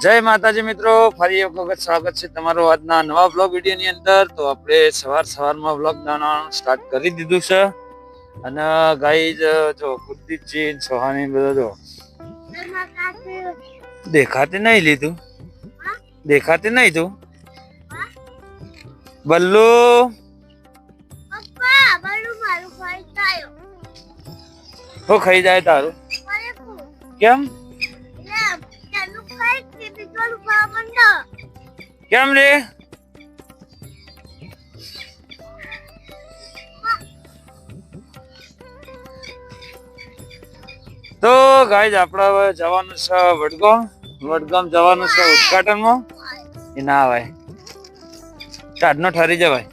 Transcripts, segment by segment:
જય માતાજી મિત્રો, ફરી એક વખત સ્વાગત છે તમારું આજના નવા બ્લોગ વિડીયોની અંદર. તો આપણે સવારમાં બ્લોગ બનાવવાનું સ્ટાર્ટ કરી દીધું છે. અને ગાઈઝ જો કુલદીપજી સોહાની બધો જો દેખાતી નહીં લીધું, દેખાતી નહીં તું બલ્લુ હું ખાઈ જાય તારું કેમ કેમ રે? તો ગાઈઝ આપણે હવે જવાનું છે વડગામ જવાનું છે ઉદઘાટનમાં. એ ના આવાય, ચાડનો ઠરી જવાય.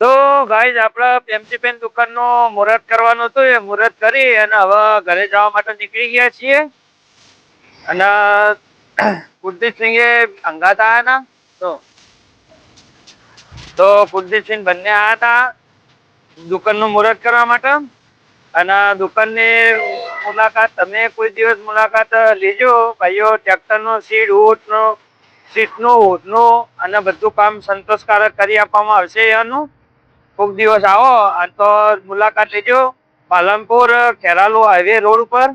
તો ગાઈઝ આપણે પેમસી પેન દુકાનનું મુહૂર્ત કરવાનું હતું. એ મુહૂર્ત કરી અને હવે ઘરે જવા માટે નીકળી ગયા છીએ. અને કુલદીપસિંહે અંગાત આવ્યા હતા. તો કુલદીપસિંહ બંને આવ્યા હતા દુકાનનું મુહૂર્ત કરવા માટે. અને દુકાનની મુલાકાત તમે કોઈ દિવસ મુલાકાત લેજો ભાઈઓ. ટ્રેક્ટરનો સીટનું અને બધું કામ સંતોષકારક કરી આપવામાં આવશે. એનું કોઈક દિવસ આવો તો મુલાકાત લેજો. પાલનપુર ખેરાલુ હાઈવે રોડ ઉપર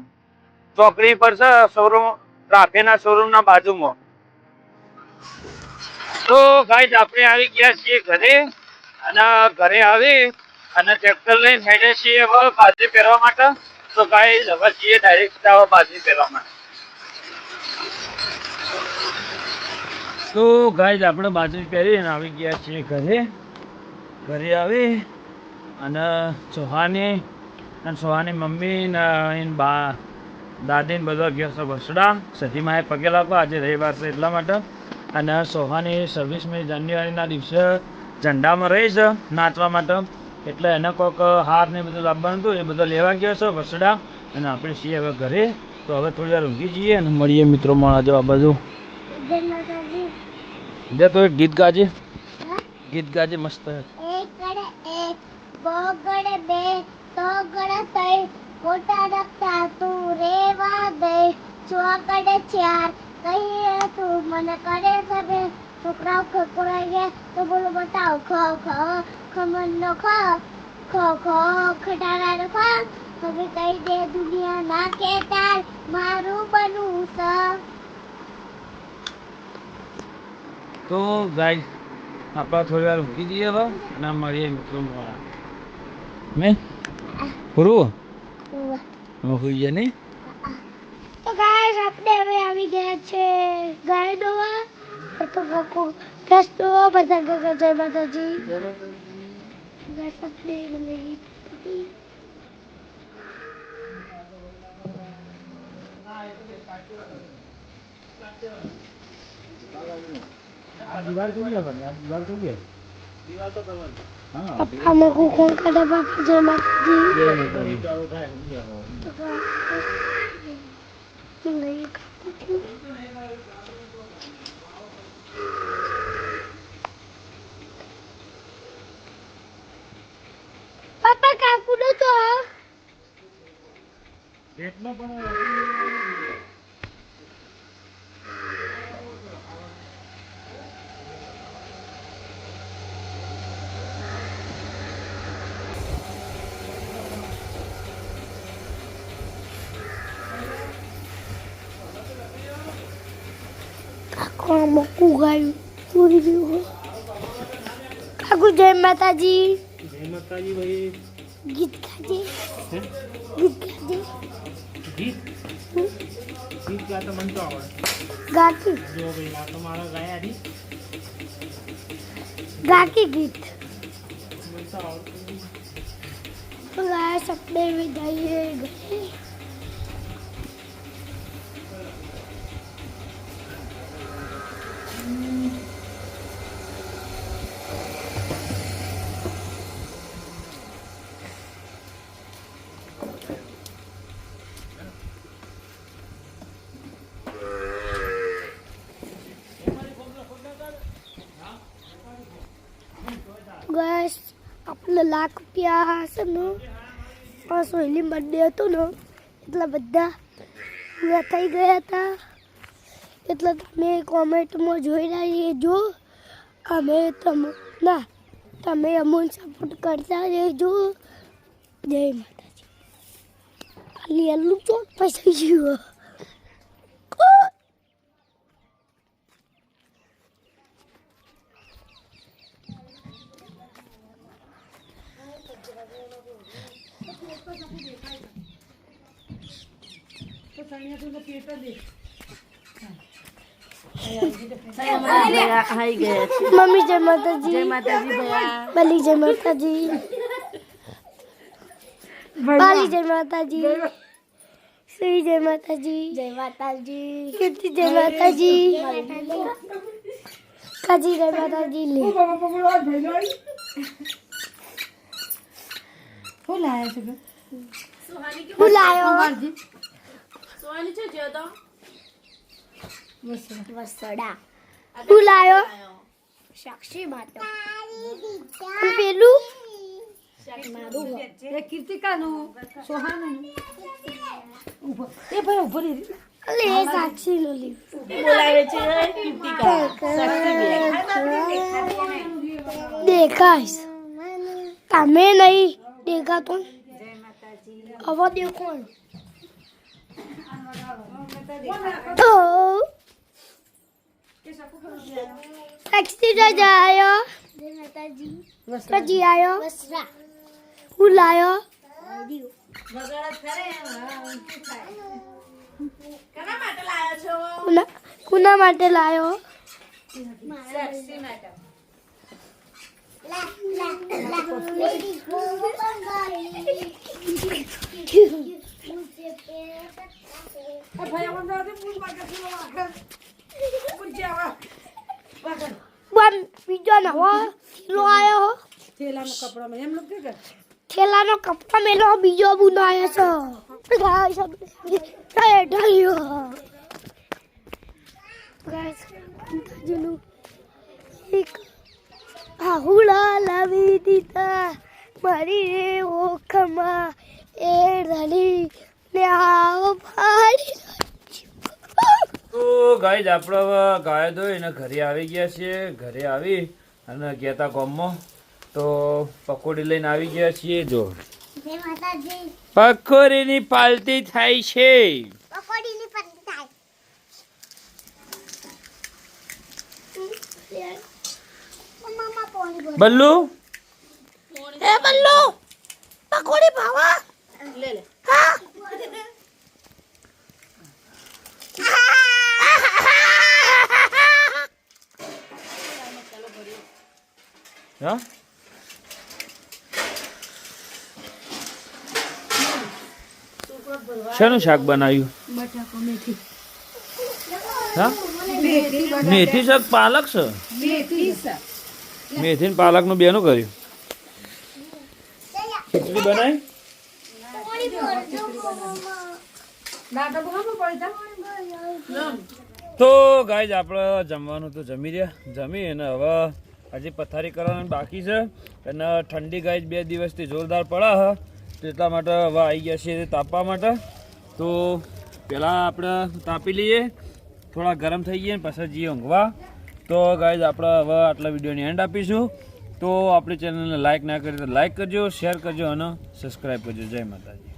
ચોકડી પર છે શોરૂમ, ટ્રાફેના શોરૂમના બાજુમાં. તો ગાઈઝ આપણે આવી ગયા છીએ ઘરે. અને ઘરે આવી અને ટ્રેક્ટર લઈને હેડે છીએ હવે બાજરી પહેરવા માટે. તો ગાઈઝ હવે છીએ ડાયરેક્ટ બાજરી પહેરવા માટે. તો ગાઈઝ આપણે બાજરી પહેરીને આવી ગયા છીએ ઘરે આવી અને સોહાની મમ્મી ને બા દાદી ને બધા ગયા છે વસડા. સતીમાં પગે લાગવા, આજે રવિવાર છે એટલા માટે. અને સોહાની 26મી જાન્યુઆરીના દિવસે ઝંડામાં રહી છે નાચવા માટે. એટલે એને કોઈક હાર ને બધું લાવવાનું હતું, એ બધું લેવા ગયો છે વસડા. અને આપણે છીએ હવે ઘરે. તો હવે થોડી વાર ઊંઘી જઈએ અને મળીએ મિત્રો. મળવા જવા બધું દે તો એક ગીત ગાજે મસ્ત. મોટા રખતા તું રેવા દે ચોકડે ચાર કહીએ તું મને કરે સબે છોકરાઓ ખકડાઈ ગયા તો બોલો બતાવો ખ ખમણનો ખ ખટારાનો ખ હવે કહી દે દુનિયા ના કે તાર મારું બનવું સ. તો ગાઈસ આપણે થોડી વાર ઊંઘી જઈએ હવે અને મળીએ મિત્રો. મેં પૂરું હોઈ જાય નહીં. તો ગાઈસ આપણે હવે આવી ગયા છે ગાય દોવા. તો કાકુ કેસ દોવા બધા કાકા જય માતાજી. ગાઈસ આપણે લઈ આ દિવાલ તો ગયા બને, આ દિવાલ તો ગયા. દિવાલ તો કરવાની. હા. પપ્પા મગુ કોણ કરે બાપા જય માતાજી. નહીં પપ્પા કાકુ નો તો પેટમાં પણ કાકુ મગુ ગાયું પૂરી ગયું. કાકુ જય માતાજી. જય માતાજી ભાઈ. ગીત ગાજે. હે? ગીત ગાજે. ગીત ગીત ગાતા મને તો આવડે. ગાતી જો ભાઈ આ તો મારા ગાયા દી ગાતી ગીત મને તો આવડતું. गाय सपने में जाइए गए. ગેસ આપણે ₹1,00,000 હશે ને આ સોહેલી બર્થડે હતો ને એટલા બધા પૂરા થઈ ગયા હતા. એટલે તમે કોમેન્ટમાં જોઈ રહ્યા જો અમે તમે અમને સપોર્ટ કરતા રહેજો. જય માતાજી. ખાલી એટલું ચોટ પૈસા ગયું. મમ્મી જય માતાજી. જય માતાજી ભૈયા. બલી જય માતાજી. બાલી જય માતાજી. શ્રી જય માતાજી. જય માતાજી. કીર્તિ જય માતાજી. કાજી જય માતાજી. લે હું લાયો છું. હું લાયો. સોની છે જો તો વસડા. હું લાયો. સાક્ષી માતા. પેલું એ કીર્તિકાનું સોહાનું એ ભાઈ ઉભો રહી અલે એ સાક્ષી નો લીધું બોલાવે છે કીર્તિકા દેખાઈશ તમે નહીં દેખાતો. હવે દેખો સાક્ષી રાજા આયો. જય માતાજી. સજી આયો. હું લાયો. કના માટે લાયો છો કુના માટે લાયો. સેક્સી માટે બીજો નવો થેલો આવ્યો. થેલાનો કપડા માં એમ લોક કે થેલાનો કપડા મેલો બીજો બુનો આવ્યો છે. ગાઈસ ઢાલ્યો ગાઈસ કંટાજીનું એક આહુડા લાવી દીધા મારી રે ઓખમાં એ રલી ને આવ ફાડી. તો ગાઈઝ આપણે હવે ગાય દોઈને ઘરે આવી ગયા છીએ. ઘરે આવી અને ગયા તા ગામમાં તો પકોડી લઈને આવી ગયા છીએ. જો જય માતાજી. પકોડીની પાલટી થાય છે. પકોડીની પત્તી થાય. મમ્મા પોણી બોલ. બલ્લુ એ બલ્લુ પકોડી ભાવા લે લે હા. હા શેનું શાક બનાવ્યું. બટાકો મેથી હા મેથી શાક પાલક છે મેથી શાક. મેથી ને પાલક નું બેનું કર્યું ખીચડી બનાવી દાદા બહામાં પડી જા. તો ગાઈઝ આપણે જમવાનું તો જમી રહ્યા જમી અને હવે હજી પથારી કરવાનું બાકી છે અને ઠંડી ગાઈઝ 2 દિવસથી જોરદાર પડે છે તો એટલા માટે હવે આવી ગયા છીએ તાપવા માટે તો પહેલાં આપણે તાપી લઈએ થોડા ગરમ થઈ ગયા પછી જઈએ ઊંઘવા તો ગાઈઝ આપણે હવે આટલા વિડીયોની એન્ડ આપીશું તો આપણી ચેનલને લાઇક ના કરી તો લાઇક કરજો શેર કરજો અને સબસ્ક્રાઈબ કરજો જય માતાજી.